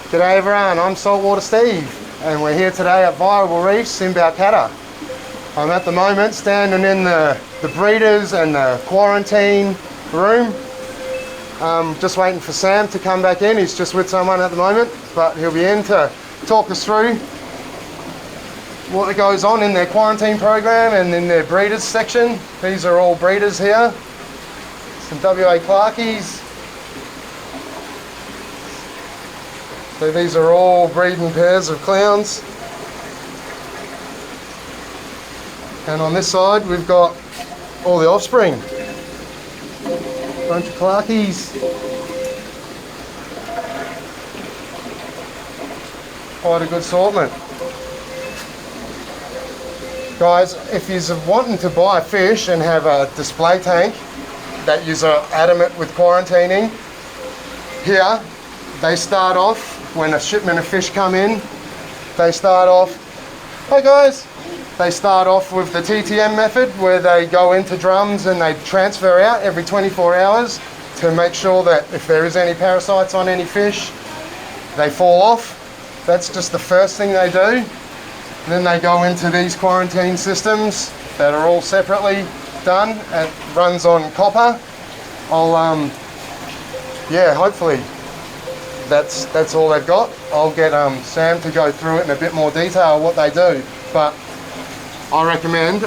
G'day everyone, I'm Saltwater Steve and we're here today at Viable Reefs in Balcatta. I'm at the moment standing in the breeders and the quarantine room. Just waiting for Sam to come back in. He's just with someone at the moment, but he'll be in to talk us through what goes on in their quarantine program and in their breeders section. These are all breeders here. Some WA Clarkies. So these are all breeding pairs of clowns. And on this side we've got all the offspring. Bunch of Clarkies. Quite a good assortment. Guys, if you're wanting to buy fish and have a display tank that you're adamant with quarantining, here they start off, when a shipment of fish come in, they start off, hey guys, they start off with the TTM method where they go into drums and they transfer out every 24 hours to make sure that if there is any parasites on any fish, they fall off. That's just the first thing they do. And then they go into these quarantine systems that are all separately done. It runs on copper. Hopefully that's all they've got. I'll get Sam to go through it in a bit more detail what they do. But I recommend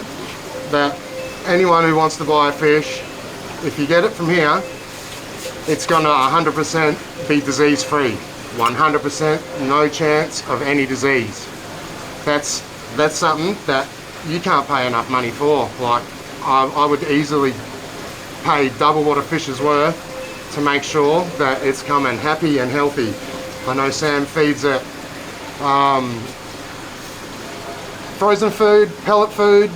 that anyone who wants to buy a fish, if you get it from here, it's going to 100% be disease free. 100% no chance of any disease. That's something that you can't pay enough money for. Like I would easily pay double what a fish is worth to make sure that it's coming happy and healthy. I know Sam feeds it frozen food, pellet food,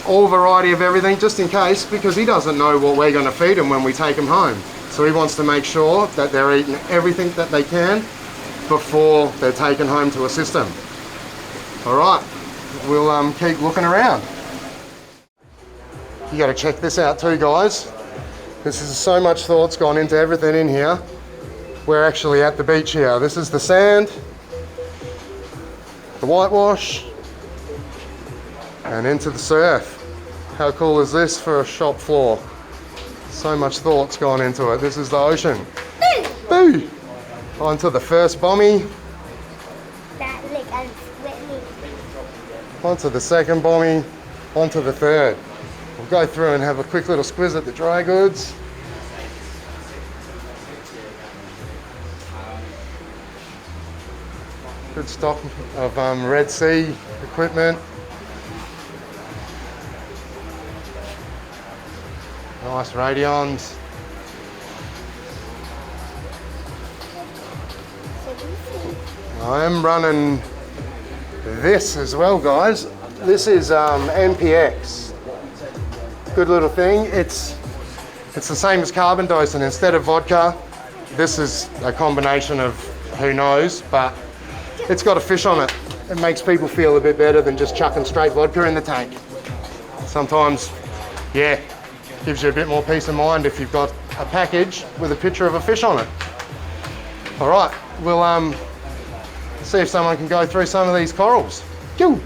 all variety of everything, just in case, because he doesn't know what we're going to feed him when we take him home. So he wants to make sure that they're eating everything that they can before they're taken home to a system. All right, we'll keep looking around. You got to check this out too, guys. This is so much thought's gone into everything in here. We're actually at the beach here. This is the sand, the whitewash, and into the surf. How cool is this for a shop floor? So much thought's gone into it. This is the ocean. Boo! Boo! Onto the first bommy. Onto the second bommy. Onto the third. We'll go through and have a quick little squiz at the dry goods. Good stock of Red Sea equipment. Nice Radions. I am running this as well, guys. This is NPX. Good little thing. It's the same as carbon dose, and instead of vodka, this is a combination of who knows, but it's got a fish on it. It makes people feel a bit better than just chucking straight vodka in the tank. Sometimes, yeah, gives you a bit more peace of mind if you've got a package with a picture of a fish on it. All right, we'll see if someone can go through some of these corals. All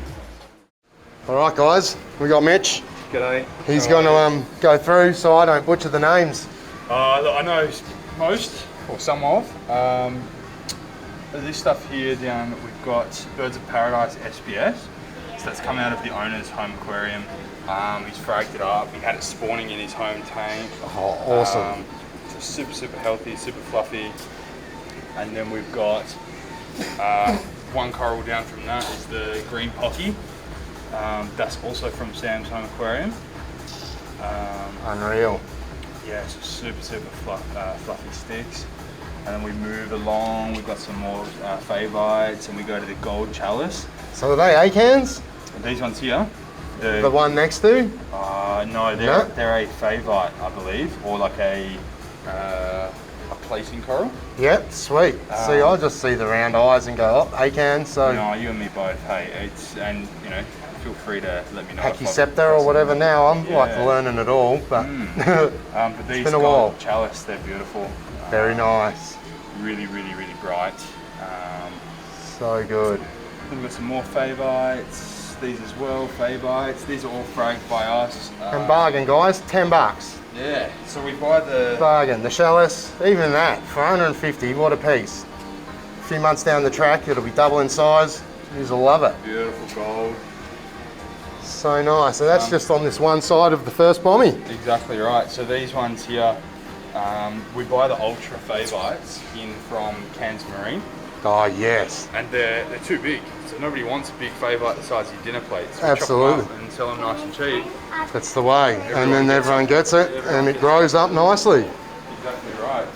right, guys, we got Mitch. G'day. He's going to go through so I don't butcher the names. Look, I know most, or some of. This stuff here down, we've got Birds of Paradise SBS. So that's come out of the owner's home aquarium. He's fragged it up. He had it spawning in his home tank. Oh, awesome. So super healthy, super fluffy. And then we've got one coral down from that is the green pocky. That's also from Sam's home aquarium. Unreal. Yeah, so super fluffy sticks. And then we move along, we've got some more favites, and we go to the gold chalice. So are they acans? These ones here. The one next to? No, they're a favite, I believe, or like a placing coral. Yep, sweet. See, I just see the round eyes and go, oh, acan, so... No, you and me both, hey, and you know, feel free to let me know. Pachycepta or whatever now, I'm like learning it all, but but these it's been a while. Chalice, they're beautiful. Very nice. Really bright. So good. Then we've got some more Fabites, these as well, Fabites. These are all fragged by us. And bargain, guys, 10 bucks. Yeah, so we buy the... Bargain. The Chalice, even that, for 150, what a piece. A few months down the track, it'll be double in size. You'll love it. Beautiful gold. So nice. So that's just on this one side of the first Bommy. Exactly right. So these ones here, we buy the Ultra Fabites in from Cairns Marine. Oh, yes. And they're too big. So nobody wants a big Fabite the size of your dinner plates. We Absolutely. chop them up and sell them nice and cheap. That's the way. And then everyone gets it and it grows up nicely. Exactly right.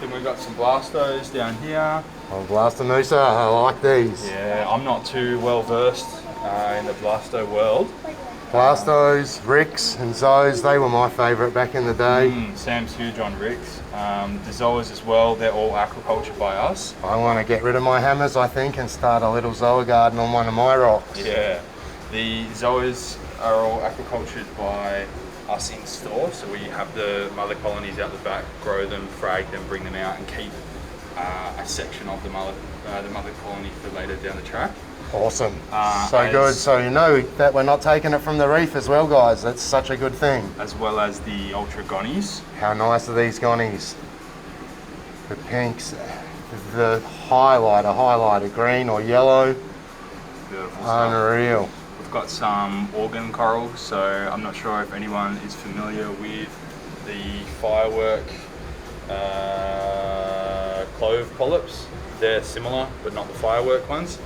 Then we've got some Blastos down here. Oh, Blastomusa, I like these. Yeah, I'm not too well versed in the Blasto world. Blastos, Ricks and Zoes, they were my favourite back in the day. Sam's huge on Ricks. The Zoas as well, they're all aquaculture by us. I want to get rid of my hammers, I think, and start a little Zoa garden on one of my rocks. Yeah, the Zoas are all aquacultured by us in store, so we have the mother colonies out the back, grow them, frag them, bring them out and keep a section of the mother colony for later down the track. Awesome. So good. So you know that we're not taking it from the reef as well, guys. That's such a good thing. As well as the Ultra Gonnies. How nice are these Gonnies? The pinks, the highlighter, green or yellow. Beautiful stuff. Unreal. We've got some organ corals, so I'm not sure if anyone is familiar with the firework clove polyps. They're similar, but not the firework ones.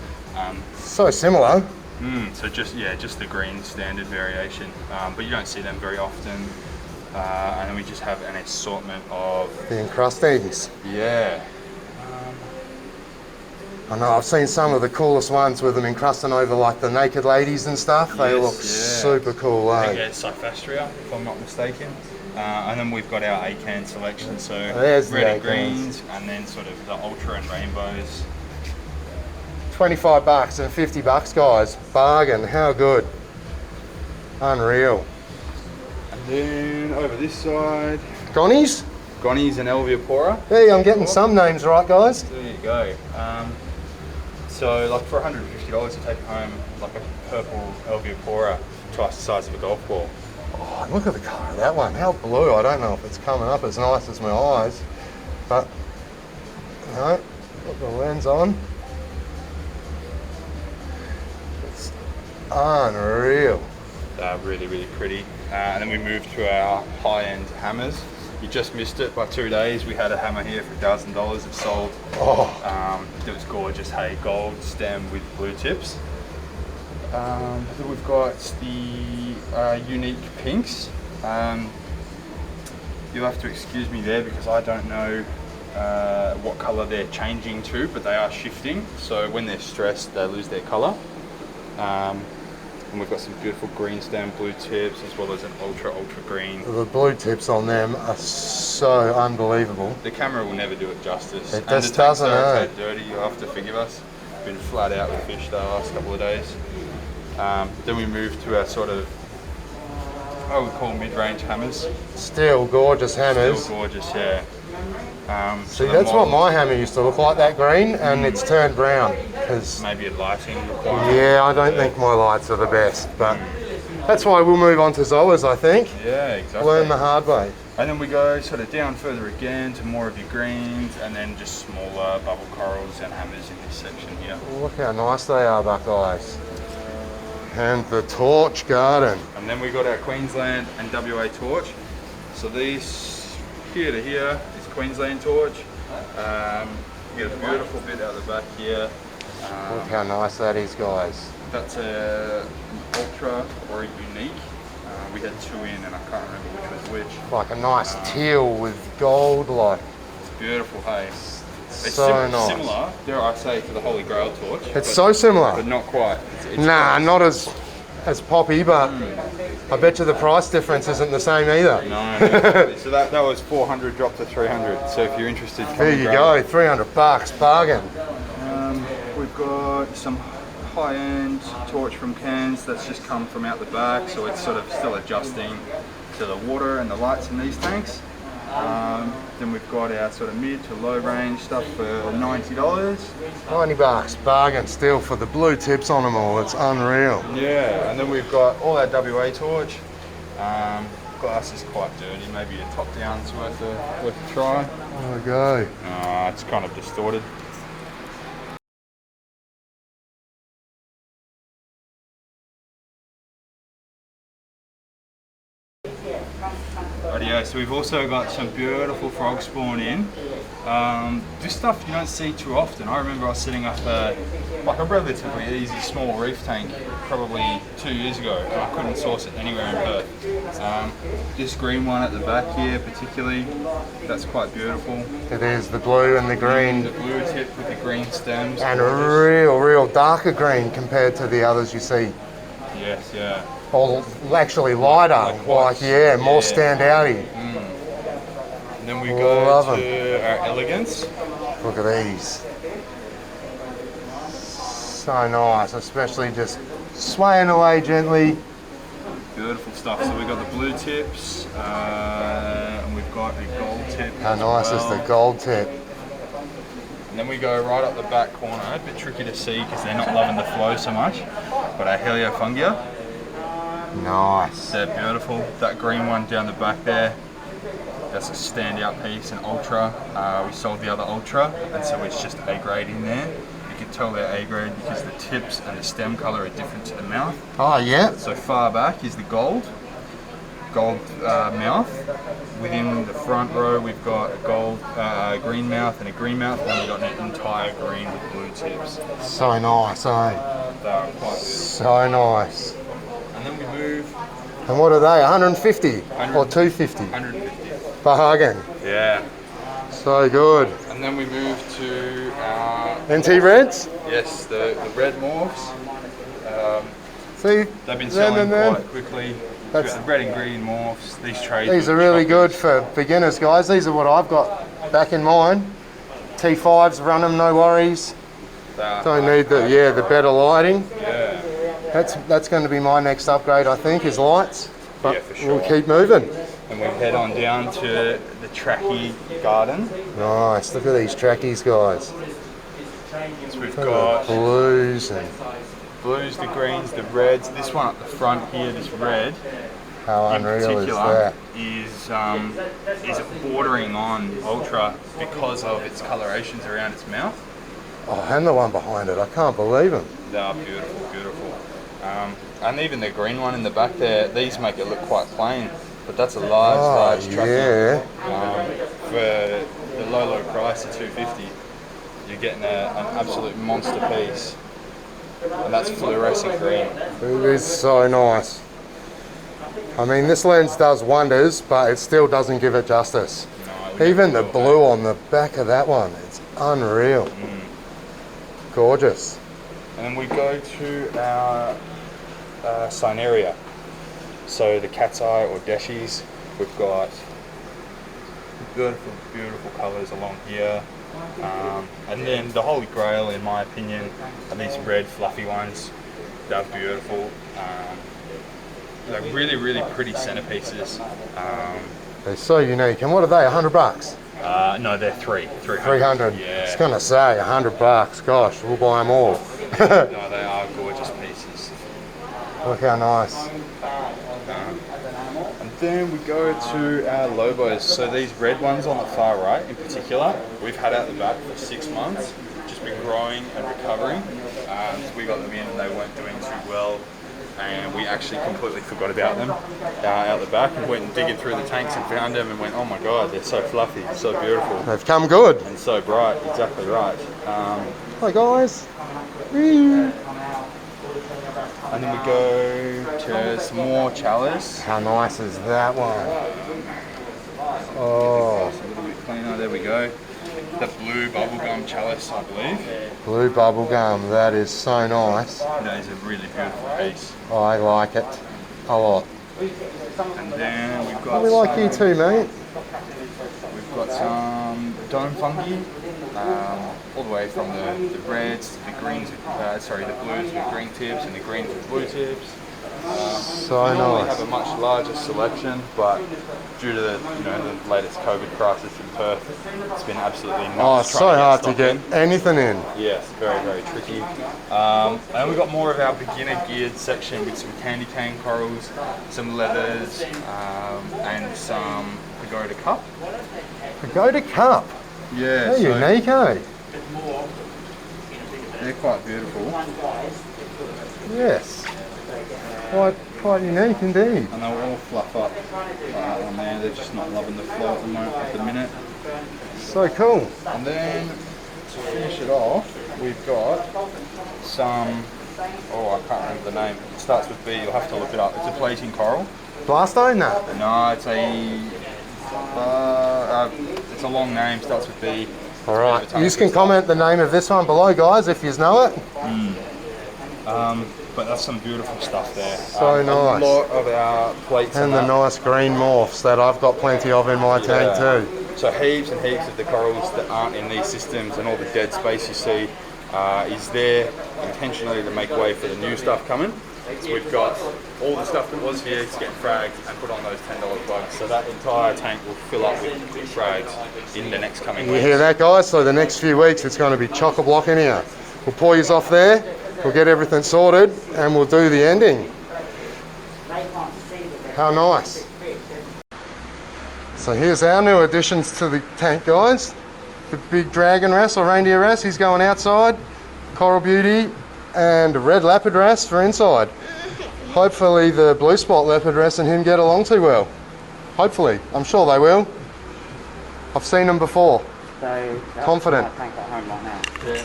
So similar. So just the green standard variation, but you don't see them very often. And then we just have an assortment of The encrustines. yeah. I know, I've seen some of the coolest ones with them encrusting over like the naked ladies and stuff. They Yes, look yeah. super cool, I eh? think it's Cyphastria, if I'm not mistaken. And then we've got our Acan selection, so There's the red and Acans. greens, and then sort of the ultra and rainbows. 25 bucks and 50 bucks, guys. Bargain. How good. Unreal. And then over this side, Gonnies? Gonnies and Elviopora. Hey, I'm getting some names right, guys. There you go. So like for $150 you take home like a purple Elviopora, twice the size of a golf ball. Oh, look at the colour of that one. How blue. I don't know if it's coming up as nice as my eyes. But, no, put the lens on. It's unreal. Really, really pretty. And then we moved to our high-end hammers. You just missed it by 2 days. We had a hammer here for $1,000. It sold. Oh, It was gorgeous. Hey, gold stem with blue tips. Then we've got the unique pinks. You'll have to excuse me there because I don't know what colour they're changing to, but they are shifting. So when they're stressed, they lose their colour. And we've got some beautiful green stem blue tips as well as an ultra green. the blue tips on them are so unbelievable. The camera will never do it justice. It And just the tanks doesn't, are eh? so dirty, you'll have to forgive us. Been flat out with fish the last couple of days. Then we moved to our sort of, I would call mid-range hammers. Still gorgeous hammers. Still gorgeous, yeah. See, that's what my hammer used to look like, that green, and it's turned brown. Cause, Maybe a lighting requirement. yeah, I don't think my lights are the best, but that's why we'll move on to Zoas, I think. Yeah, exactly. Learn the hard way. And then we go sort of down further again to more of your greens, and then just smaller bubble corals and hammers in this section here. Look how nice they are, Buckeyes. And the torch garden. And then we got our Queensland and WA torch. So these here to here is Queensland torch. You get a beautiful bit out the back here. Look how nice that is, guys. That's an ultra or a unique. We had two in, and I can't remember which was which. Like a nice teal with gold, like, It's beautiful, hey. It's so nice. similar, dare I say, to the Holy Grail torch. It's so similar. but not quite. It's Nah, close. not as poppy, but I bet you the price difference isn't the same either. No, exactly. So that was 400 dropped to 300. So if you're interested, come There and you grab go, 300 bucks, bargain. it. We've got some high-end torch from Cairns that's just come from out the back, so it's sort of still adjusting to the water and the lights in these tanks. Then we've got our sort of mid to low range stuff for $90. 90 bucks, bargain still for the blue tips on them all. It's unreal. Yeah, and then we've got all our WA torch. Glass is quite dirty, maybe a top down's worth a try. There we go. It's kind of distorted. Rightio, so we've also got some beautiful frog spawn in. This stuff you don't see too often. I remember I was setting up like a relatively easy small reef tank probably 2 years ago, and I couldn't source it anywhere in Perth. This green one at the back here particularly, that's quite beautiful. It is the blue and the green. The blue tip with the green stems. And a real darker green compared to the others you see. Yes, yeah. Or actually lighter, Like more standouty. And then we Love go to our elegance. Look at these. So nice, especially just swaying away gently. Beautiful stuff. So we've got the blue tips, and we've got a gold tip. How as nice well. is the gold tip? And then we go right up the back corner, a bit tricky to see because they're not loving the flow so much, but our Heliofungia. Nice. They're beautiful. That green one down the back there, that's a standout piece, an ultra. We sold the other ultra, and so it's just A grade in there. You can tell they're A grade because the tips and the stem color are different to the mouth. Oh yeah. So far back is the gold mouth. Within the front row, we've got a gold green mouth and a green mouth, and we've got an entire green with blue tips. So nice, eh? They are quite good. So nice. And then we move And what are they? 150 or 250? 150. Bargain. Yeah. So good. And then we move to our, NT Reds? yes, the red morphs. See? They've been Them selling and them. quite quickly. That's- We've got the red and green morphs. These trades. These with are really good choppers. for beginners, guys. These are what I've got back in mine. T5s, run them, no worries. They are Don't hard need to the better lighting. Yeah. That's going to be my next upgrade, I think, is lights. But Yeah, for sure. we'll keep moving. And we head on down to the Tracky Garden. Nice. Look at these trackies, guys. So we've Look at got the blues and blues, the greens, the reds. This one up the front here, this red how in unreal is particular, that? is bordering on ultra because of its colorations around its mouth. Oh, and the one behind it. I can't believe them. They are beautiful, beautiful. And even the green one in the back there, these make it look quite plain, but that's a large Tracky. Yeah. For the low price of $250, you're getting an absolute monster piece, and that's fluorescent green. It is so nice. I mean, this lens does wonders, but it still doesn't give it justice. No, Even the blue on the back of that one, it's unreal. Gorgeous. And then we go to our Cineria. So the cat's eye or deshies, we've got beautiful, beautiful colours along here. And then the holy grail, in my opinion, are these red fluffy ones. They're beautiful. They're really, really pretty centerpieces. They're so unique. And what are they? $100? No, they're 300. 300. Yeah. I was gonna say $100. Gosh, we'll buy them all. No, they are gorgeous pieces. Look how nice. And then we go to our Lobos. So these red ones on the far right in particular, we've had out the back for 6 months, just been growing and recovering. We got them in and they weren't doing too well, and we actually completely forgot about them out the back and went and digging through the tanks and found them and went, oh my god, they're so fluffy, so beautiful They've come good. and so bright. Exactly right. Hi guys. Whee! And then we go to some more chalice. How nice is that one? Oh, A little bit cleaner. There we go. The blue bubblegum chalice, I believe. blue bubble gum. That is so nice. That is a really beautiful piece. I like it a lot. And then we've got We like you too, mate. We've got some dome fungi, all the way from the reds to the greens, the blues with green tips and the greens with blue tips. So We normally nice. have a much larger selection, but due to the the latest COVID crisis in Perth, it's been absolutely nuts. Oh, it's so trying hard to stock get in. anything in. Yes, very, very tricky. And we've got more of our beginner geared section with some candy cane corals, some leathers, and some Pagoda Cup. Pagoda Cup. Yeah, They're unique, eh? they're quite beautiful. Yes. Quite unique indeed. And they'll all fluff up on there. They're just not loving the flow at the moment, at the minute. So cool. And then to finish it off, we've got some. Oh, I can't remember the name. It starts with B. You'll have to look it up. It's a plating coral. Blasto? No. No, it's it's a long name. Starts with B. All right. You can comment the name of this one below, guys, if you know it. But that's some beautiful stuff there. So nice. A lot of our plates And the nice green morphs that I've got plenty of in my tank too. So heaps and heaps of the corals that aren't in these systems, and all the dead space you see is there intentionally to make way for the new stuff coming. So we've got all the stuff that was here to get fragged and put on those $10 bugs. So that entire tank will fill up with frags in the next coming You weeks. hear that, guys? So the next few weeks it's going to be chock-a-block in here. We'll pour you off there, we'll get everything sorted, and we'll do the ending. How nice. So here's our new additions to the tank, guys. The big dragon wrasse or reindeer wrasse, he's going outside. Coral beauty and red leopard wrasse for inside. Hopefully the blue spot leopard wrasse and him get along too well. Hopefully. I'm sure they will. I've seen them before. So that's Confident. my tank at home right now. Yeah.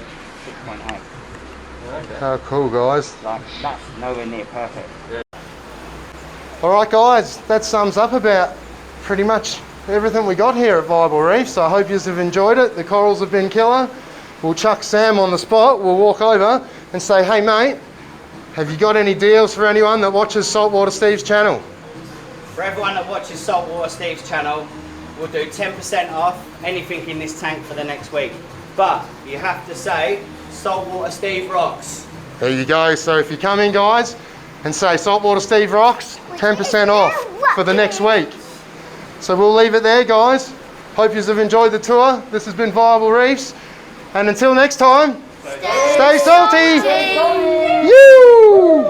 6.8. How cool, guys. Like that's nowhere near perfect. Alright guys, that sums up about pretty much everything we got here at Viable Reefs. I hope you have enjoyed it. The corals have been killer. We'll chuck Sam on the spot. We'll walk over and say, hey mate, have you got any deals for anyone that watches Saltwater Steve's channel? For everyone that watches Saltwater Steve's channel, we'll do 10% off anything in this tank for the next week. But you have to say, Saltwater Steve rocks. There you go. So if you come in, guys, and say Saltwater Steve rocks, 10% off for the next week. So we'll leave it there, guys. Hope you have enjoyed the tour. This has been Viable Reefs. And until next time, stay salty. You!